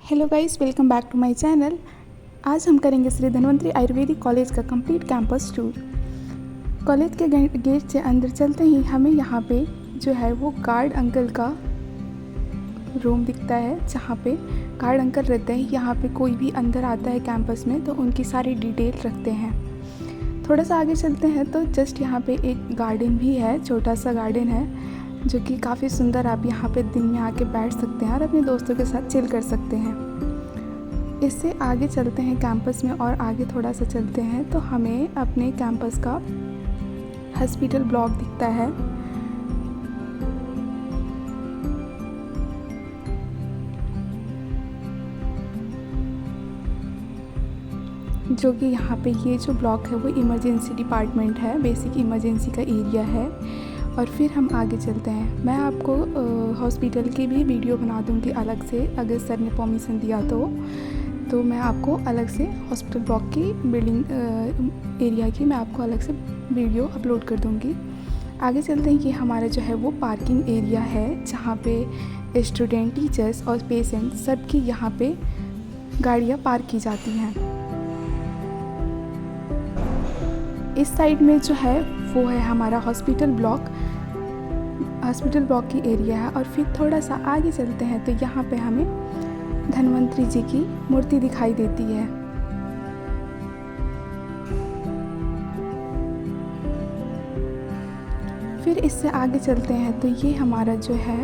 Hello guys, welcome back to my channel. आज हम करेंगे श्री धन्वंतरी आयुर्वेदिक कॉलेज का कंप्लीट कैंपस टूर। कॉलेज के गेट से अंदर चलते ही हमें यहाँ पे जो है वो गार्ड अंकल का रूम दिखता है, जहाँ पे गार्ड अंकल रहते हैं। यहाँ पे कोई भी अंदर आता है कैंपस में तो उनकी सारी डिटेल रखते हैं। थोड़ा सा आगे चलते हैं तो जस्ट यहाँ पे एक गार्डन भी है, छोटा सा गार्डन है जो कि काफ़ी सुंदर। आप यहाँ पे दिन में आके बैठ सकते हैं और अपने दोस्तों के साथ चिल कर सकते हैं। इससे आगे चलते हैं कैंपस में और आगे थोड़ा सा चलते हैं तो हमें अपने कैंपस का हॉस्पिटल ब्लॉक दिखता है। जो कि यहाँ पे ये जो ब्लॉक है वो इमरजेंसी डिपार्टमेंट है, बेसिक इमरजेंसी का एरिया है। और फिर हम आगे चलते हैं। मैं आपको हॉस्पिटल की भी वीडियो बना दूंगी अलग से, अगर सर ने परमिशन दिया तो मैं आपको अलग से हॉस्पिटल ब्लॉक की बिल्डिंग एरिया की मैं आपको अलग से वीडियो अपलोड कर दूंगी। आगे चलते हैं। ये हमारा जो है वो पार्किंग एरिया है, जहाँ पे स्टूडेंट, टीचर्स और पेशेंट सबकी यहाँ पे गाड़ियाँ पार्क की जाती हैं। इस साइड में जो है वो है हमारा हॉस्पिटल ब्लॉक की एरिया है। और फिर थोड़ा सा आगे चलते हैं तो यहाँ पे हमें धन्वंतरी जी की मूर्ति दिखाई देती है। फिर इससे आगे चलते हैं तो ये हमारा जो है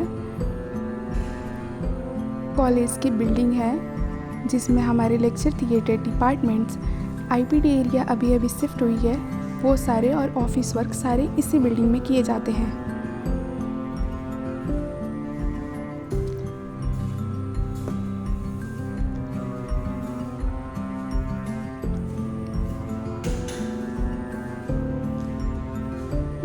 कॉलेज की बिल्डिंग है, जिसमें हमारे lecture theatre, departments, IPD area अभी अभी शिफ्ट हुई है, वो सारे और ऑफिस वर्क सारे इसी बिल्डिंग में किए जाते हैं।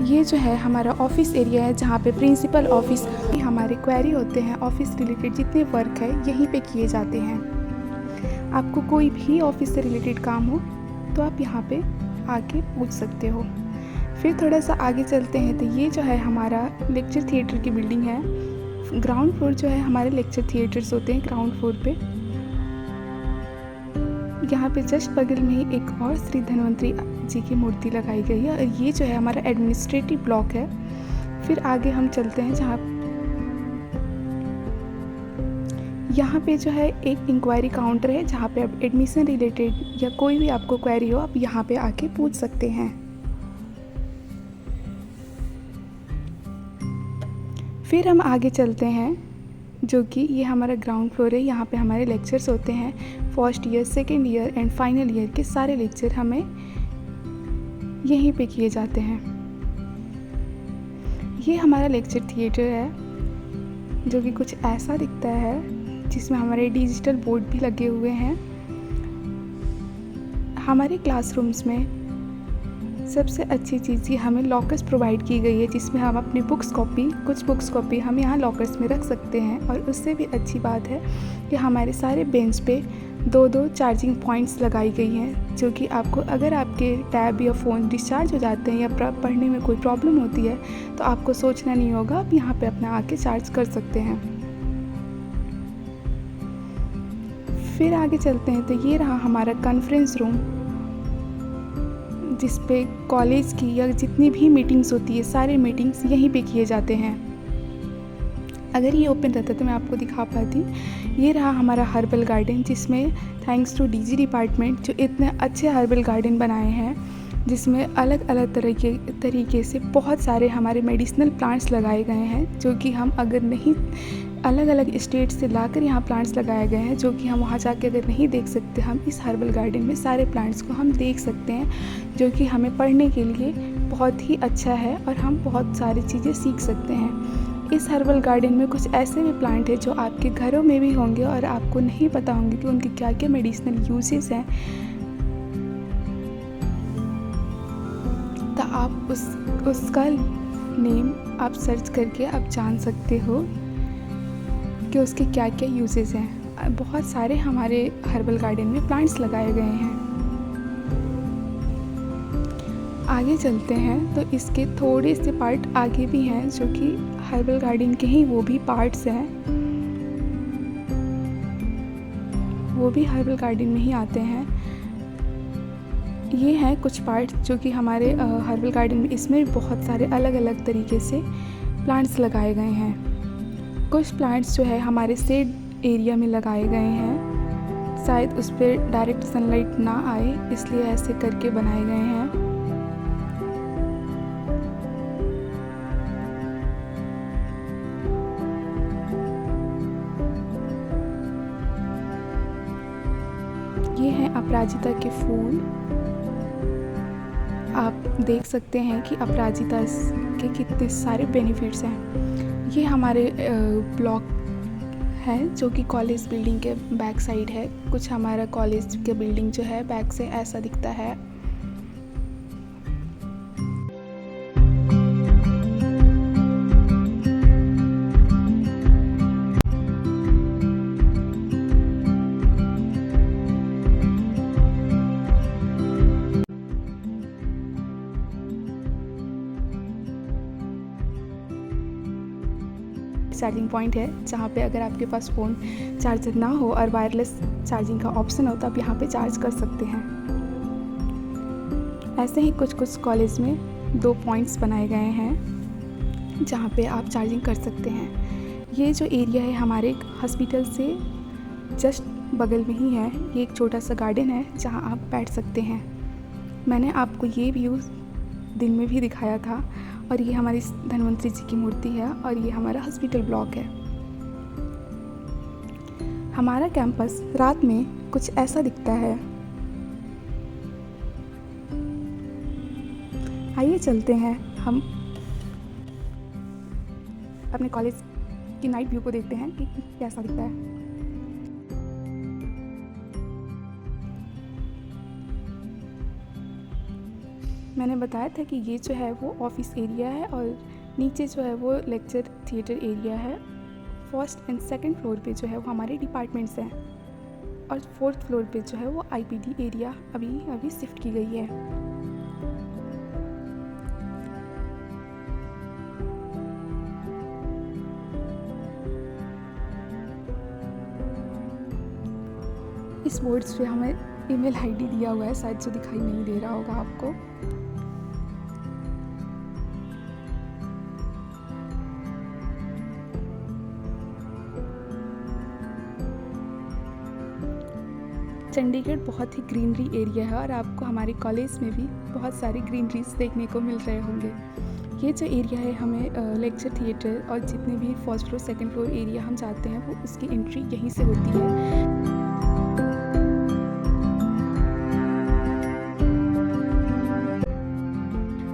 ये जो है हमारा ऑफिस एरिया है, जहाँ पे प्रिंसिपल ऑफिस हमारे क्वेरी होते हैं, ऑफिस रिलेटेड जितने वर्क है यहीं पे किए जाते हैं। आपको कोई भी ऑफिस से रिलेटेड काम हो तो आप यहाँ पे आके पूछ सकते हो। फिर थोड़ा सा आगे चलते हैं तो ये जो है हमारा लेक्चर थिएटर की बिल्डिंग है। ग्राउंड फ्लोर जो है हमारे लेक्चर थिएटर्स होते हैं ग्राउंड फ्लोर पे। यहाँ पे जस्ट बगल में ही एक और श्री धन्वंतरी जी की मूर्ति लगाई गई है। और ये जो है हमारा एडमिनिस्ट्रेटिव ब्लॉक है। फिर आगे हम चलते हैं, जहाँ यहाँ पे जो है एक इंक्वायरी काउंटर है, जहाँ पे आप एडमिशन रिलेटेड या कोई भी आपको क्वेरी हो आप यहाँ पे आके पूछ सकते हैं। फिर हम आगे चलते हैं, जो कि ये हमारा ग्राउंड फ्लोर है। यहाँ पे हमारे लेक्चर्स होते हैं। First year, second year and final year के सारे लेक्चर हमें यहीं पे किए जाते हैं। ये हमारा लेक्चर थिएटर है, जो कि कुछ ऐसा दिखता है, जिसमें हमारे डिजिटल बोर्ड भी लगे हुए हैं। हमारे क्लासरूम्स में सबसे अच्छी चीज़ ये हमें लॉकर्स प्रोवाइड की गई है, जिसमें हम अपनी कुछ बुक्स कॉपी हम यहाँ लॉकर्स में रख सकते हैं। और उससे भी अच्छी बात है कि हमारे सारे बेंच पे 2 चार्जिंग पॉइंट्स लगाई गई हैं, जो कि आपको अगर आपके टैब या फ़ोन डिस्चार्ज हो जाते हैं या पढ़ने में कोई प्रॉब्लम होती है तो आपको सोचना नहीं होगा, आप यहाँ पे अपना आके चार्ज कर सकते हैं। फिर आगे चलते हैं तो ये रहा हमारा कॉन्फ्रेंस रूम, जिस पे कॉलेज की या जितनी भी मीटिंग्स होती है सारे मीटिंग्स यहीं पे किए जाते हैं। अगर ये ओपन रहता तो मैं आपको दिखा पाती। ये रहा हमारा हर्बल गार्डन, जिसमें थैंक्स टू डीजी डिपार्टमेंट जो इतने अच्छे हर्बल गार्डन बनाए हैं, जिसमें अलग अलग तरीके से बहुत सारे हमारे मेडिसिनल प्लांट्स लगाए गए हैं, जो कि हम अगर नहीं अलग अलग स्टेट से लाकर यहाँ प्लांट्स लगाए गए हैं, जो कि हम वहाँ जाके अगर नहीं देख सकते, हम इस हर्बल गार्डन में सारे प्लांट्स को हम देख सकते हैं, जो कि हमें पढ़ने के लिए बहुत ही अच्छा है और हम बहुत सारी चीज़ें सीख सकते हैं। इस हर्बल गार्डन में कुछ ऐसे भी प्लांट हैं जो आपके घरों में भी होंगे और आपको नहीं पता होंगे कि उनके क्या क्या मेडिसिनल यूजेस हैं, तो आप उसका नेम आप सर्च करके आप जान सकते हो कि उसके क्या क्या यूजेस हैं। बहुत सारे हमारे हर्बल गार्डन में प्लांट्स लगाए गए हैं। आगे चलते हैं तो इसके थोड़े से पार्ट आगे भी हैं, जो कि हर्बल गार्डन के ही वो भी पार्ट्स हैं। वो भी हर्बल गार्डन में ही आते हैं। ये हैं कुछ पार्ट जो कि हमारे हर्बल गार्डन में, इसमें बहुत सारे अलग अलग तरीके से प्लांट्स लगाए गए हैं। कुछ प्लांट्स जो है हमारे शेड एरिया में लगाए गए हैं, शायद उस पर डायरेक्ट सनलाइट ना आए इसलिए ऐसे करके बनाए गए हैं। ये हैं अपराजिता के फूल। आप देख सकते हैं कि अपराजिता के कितने सारे बेनिफिट्स हैं। ये हमारे ब्लॉक है जो कि कॉलेज बिल्डिंग के बैक साइड है। कुछ हमारा कॉलेज के बिल्डिंग जो है बैक से ऐसा दिखता है। चार्जिंग पॉइंट है जहाँ पे अगर आपके पास फ़ोन चार्जर ना हो और वायरलेस चार्जिंग का ऑप्शन हो तो आप यहाँ पे चार्ज कर सकते हैं। ऐसे ही कुछ कुछ कॉलेज में 2 पॉइंट्स बनाए गए हैं जहाँ पे आप चार्जिंग कर सकते हैं। ये जो एरिया है हमारे हॉस्पिटल से जस्ट बगल में ही है। ये एक छोटा सा गार्डन है जहाँ आप बैठ सकते हैं। मैंने आपको ये व्यू दिन में भी दिखाया था। और ये हमारी धन्वंतरी जी की मूर्ति है और ये हमारा हॉस्पिटल ब्लॉक है। हमारा कैंपस रात में कुछ ऐसा दिखता है। आइए चलते हैं हम अपने कॉलेज की नाइट व्यू को देखते हैं कि कैसा दिखता है। मैंने बताया था कि ये जो है वो ऑफिस एरिया है और नीचे जो है वो लेक्चर थिएटर एरिया है। फर्स्ट एंड सेकंड फ्लोर पे जो है वो हमारे डिपार्टमेंट्स हैं और फोर्थ फ्लोर पे जो है वो आईपीडी एरिया अभी शिफ्ट की गई है। इस बोर्ड्स पे हमें ईमेल आईडी दिया हुआ है, शायद जो दिखाई नहीं दे रहा होगा आपको। चंडीगढ़ बहुत ही ग्रीनरी एरिया है और आपको हमारे कॉलेज में भी बहुत सारी ग्रीनरीज देखने को मिल रहे होंगे। ये जो एरिया है हमें लेक्चर थिएटर और जितने भी first floor second floor area हम जाते हैं वो उसकी एंट्री यहीं से होती है।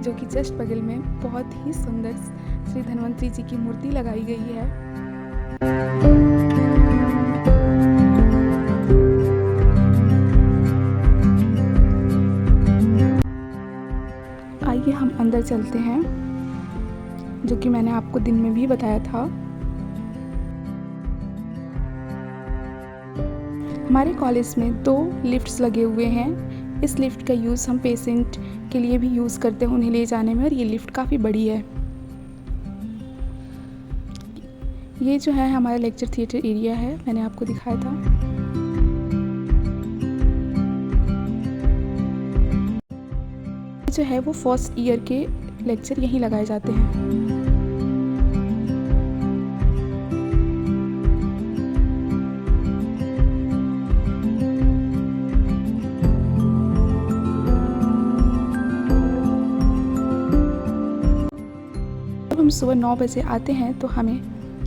जो कि जस्ट बगल में बहुत ही सुंदर श्री धन्वंतरी जी की मूर्ति लगाई गई है। आइए हम अंदर चलते हैं, जो कि मैंने आपको दिन में भी बताया था। हमारे कॉलेज में 2 लिफ्ट्स लगे हुए हैं। इस लिफ्ट का यूज़ हम पेशेंट के लिए भी यूज़ करते हैं उन्हें ले जाने में, और ये लिफ्ट काफ़ी बड़ी है। ये जो है हमारा लेक्चर थिएटर एरिया है, मैंने आपको दिखाया था। जो है वो फर्स्ट ईयर के लेक्चर यहीं लगाए जाते हैं। जब हम सुबह 9 बजे आते हैं तो हमें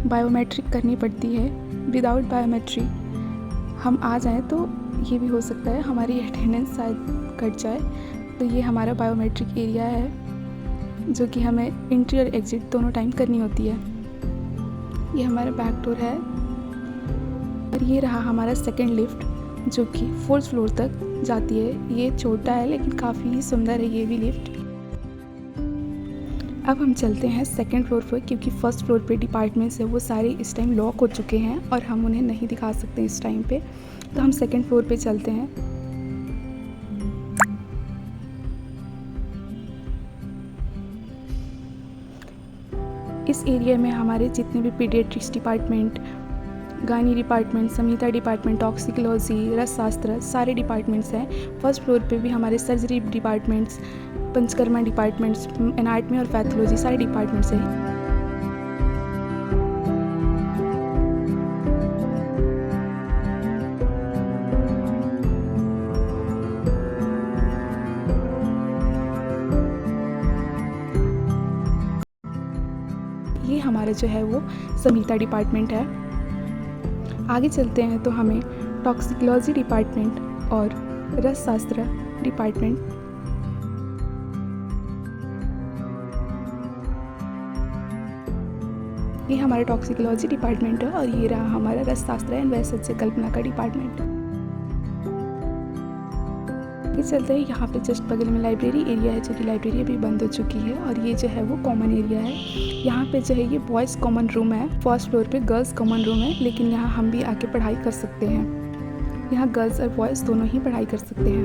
बायोमेट्रिक करनी पड़ती है। विदाउट बायोमेट्रिक हम आ जाएं तो ये भी हो सकता है हमारी अटेंडेंस शायद कट जाए। तो ये हमारा बायोमेट्रिक एरिया है जो कि हमें एंट्री और एग्जिट दोनों टाइम करनी होती है। ये हमारा बैक डोर है और ये रहा हमारा सेकंड लिफ्ट जो कि 4th फ्लोर तक जाती है। ये छोटा है लेकिन काफ़ी सुंदर है ये भी लिफ्ट। अब हम चलते हैं सेकंड फ्लोर पर, क्योंकि फर्स्ट फ्लोर पे डिपार्टमेंट्स है वो सारे इस टाइम लॉक हो चुके हैं और हम उन्हें नहीं दिखा सकते इस टाइम पे। तो हम सेकंड फ्लोर पे चलते हैं। इस एरिया में हमारे जितने भी पीडियाट्रिक्स डिपार्टमेंट गायनी डिपार्टमेंट, संहिता डिपार्टमेंट, टॉक्सिकोलॉजी, रसशास्त्र, सारे डिपार्टमेंट्स हैं। फर्स्ट फ्लोर पे भी हमारे surgery departments, panchakarma departments, anatomy और पैथोलॉजी सारे डिपार्टमेंट्स हैं। ये हमारा जो है वो संहिता डिपार्टमेंट है। आगे चलते हैं तो हमें टॉक्सिकोलॉजी डिपार्टमेंट और रसशास्त्र डिपार्टमेंट, ये हमारा टॉक्सिकोलॉजी डिपार्टमेंट है और ये रहा हमारा रसशास्त्र एंड वैद्य कल्पना का डिपार्टमेंट। ये चलते हैं, यहाँ पे जस्ट बगल में लाइब्रेरी एरिया है, जो कि लाइब्रेरी अभी बंद हो चुकी है, और ये जो है वो कॉमन एरिया है। यहाँ पे जो है ये बॉयज़ कॉमन रूम है, फर्स्ट फ्लोर पे गर्ल्स कॉमन रूम है, लेकिन यहाँ हम भी आके पढ़ाई कर सकते हैं। यहाँ गर्ल्स और बॉयज़ दोनों ही पढ़ाई कर सकते हैं।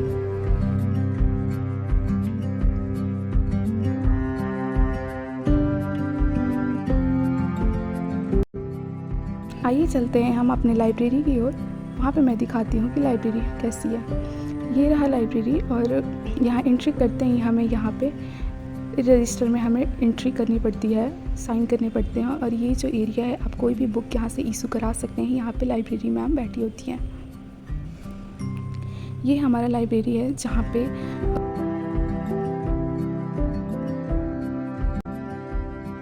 आइए चलते हैं हम अपने लाइब्रेरी की ओर, वहाँ पे मैं दिखाती हूँ कि लाइब्रेरी कैसी है। ये रहा लाइब्रेरी, और यहाँ एंट्री करते ही हमें यहाँ पे रजिस्टर में हमें एंट्री करनी पड़ती है, साइन करने पड़ते हैं। और ये जो एरिया है, आप कोई भी बुक यहाँ से इशू करा सकते हैं। यहाँ पे लाइब्रेरी मैम बैठी होती हैं। ये हमारा लाइब्रेरी है, जहाँ पे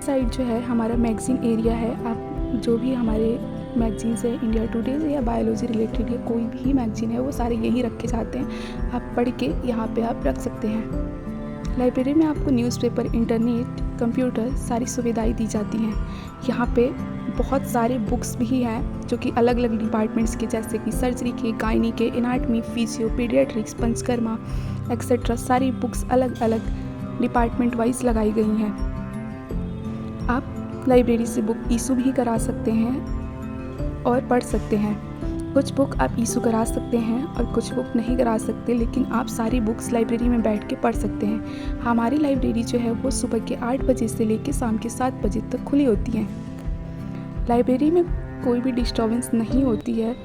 साइड जो है हमारा मैगज़ीन एरिया है। आप जो भी हमारे मैगजीन्स है, इंडिया टुडे या बायोलॉजी रिलेटेड या कोई भी मैगजीन है, वो सारे यहीं रखे जाते हैं। आप पढ़ के यहाँ पे आप रख सकते हैं। लाइब्रेरी में आपको न्यूज़पेपर, इंटरनेट, कंप्यूटर सारी सुविधाएं दी जाती हैं। यहाँ पे बहुत सारे बुक्स भी हैं जो कि अलग अलग डिपार्टमेंट्स के, जैसे कि सर्जरी के, गायनी के, anatomy, physio, paediatrics, panchakarma etcetera, सारी बुक्स अलग अलग डिपार्टमेंट वाइज लगाई गई हैं। आप लाइब्रेरी से बुक इशू भी करा सकते हैं और पढ़ सकते हैं। कुछ बुक आप इशू करा सकते हैं और कुछ बुक नहीं करा सकते, लेकिन आप सारी बुक्स लाइब्रेरी में बैठ के पढ़ सकते हैं। हमारी लाइब्रेरी जो है वो सुबह के 8 बजे से लेकर शाम के 7 बजे तक खुली होती है। लाइब्रेरी में कोई भी डिस्टर्बेंस नहीं होती है।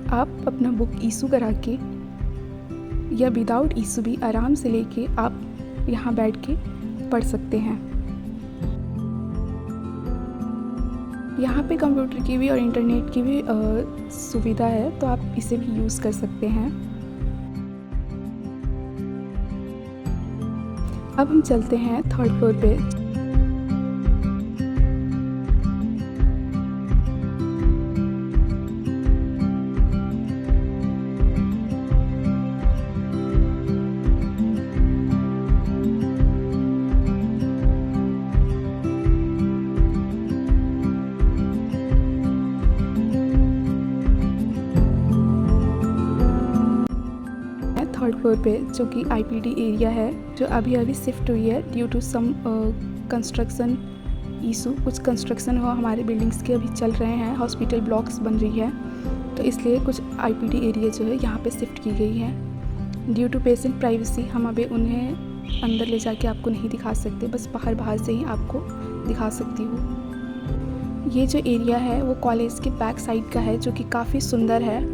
आप अपना बुक इशू करा के या विदाउट इशू भी आराम से लेके आप यहाँ बैठ के पढ़ सकते हैं। यहाँ पे कंप्यूटर की भी और इंटरनेट की भी सुविधा है, तो आप इसे भी यूज़ कर सकते हैं। अब हम चलते हैं थर्ड फ्लोर पे। थर्ड फ्लोर पे जो कि आईपीडी एरिया है, जो अभी अभी शिफ्ट हुई है due to some construction issue. कुछ कंस्ट्रक्शन हो हमारे बिल्डिंग्स के अभी चल रहे हैं, हॉस्पिटल ब्लॉक्स बन रही है, तो इसलिए कुछ आईपीडी एरिया जो है यहाँ पे शिफ्ट की गई है। ड्यू टू पेशेंट प्राइवेसी हम अभी उन्हें अंदर ले जाके आपको नहीं दिखा सकते, बस बाहर से ही आपको दिखा सकती हूँ। ये जो एरिया है वो कॉलेज के बैक साइड का है, जो कि काफ़ी सुंदर है।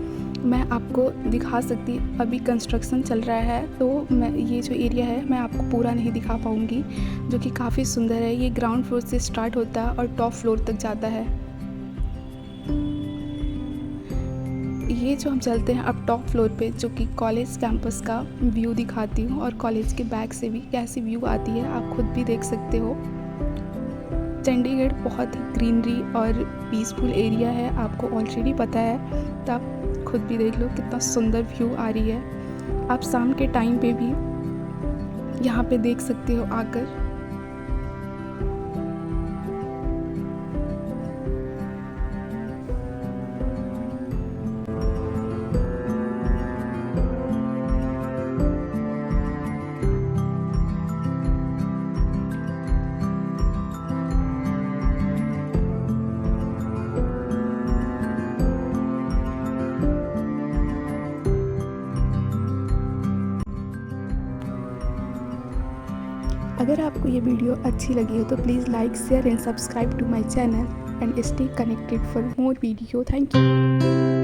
मैं आपको दिखा सकती, अभी कंस्ट्रक्शन चल रहा है, तो मैं ये जो एरिया है मैं आपको पूरा नहीं दिखा पाऊँगी, जो कि काफ़ी सुंदर है। ये ग्राउंड फ्लोर से स्टार्ट होता है और टॉप फ्लोर तक जाता है। ये जो हम चलते हैं अब टॉप फ्लोर पे, जो कि कॉलेज कैंपस का व्यू दिखाती हूँ, और कॉलेज के बैक से भी कैसी व्यू आती है आप खुद भी देख सकते हो। चंडीगढ़ बहुत ही ग्रीनरी और पीसफुल एरिया है, आपको ऑलरेडी पता है, तो आप खुद भी देख लो कितना सुंदर व्यू आ रही है। आप शाम के टाइम पे भी यहाँ पे देख सकते हो आकर। अगर आपको ये वीडियो अच्छी लगी हो तो please like, share and subscribe to my channel and stay connected for more video. Thank you.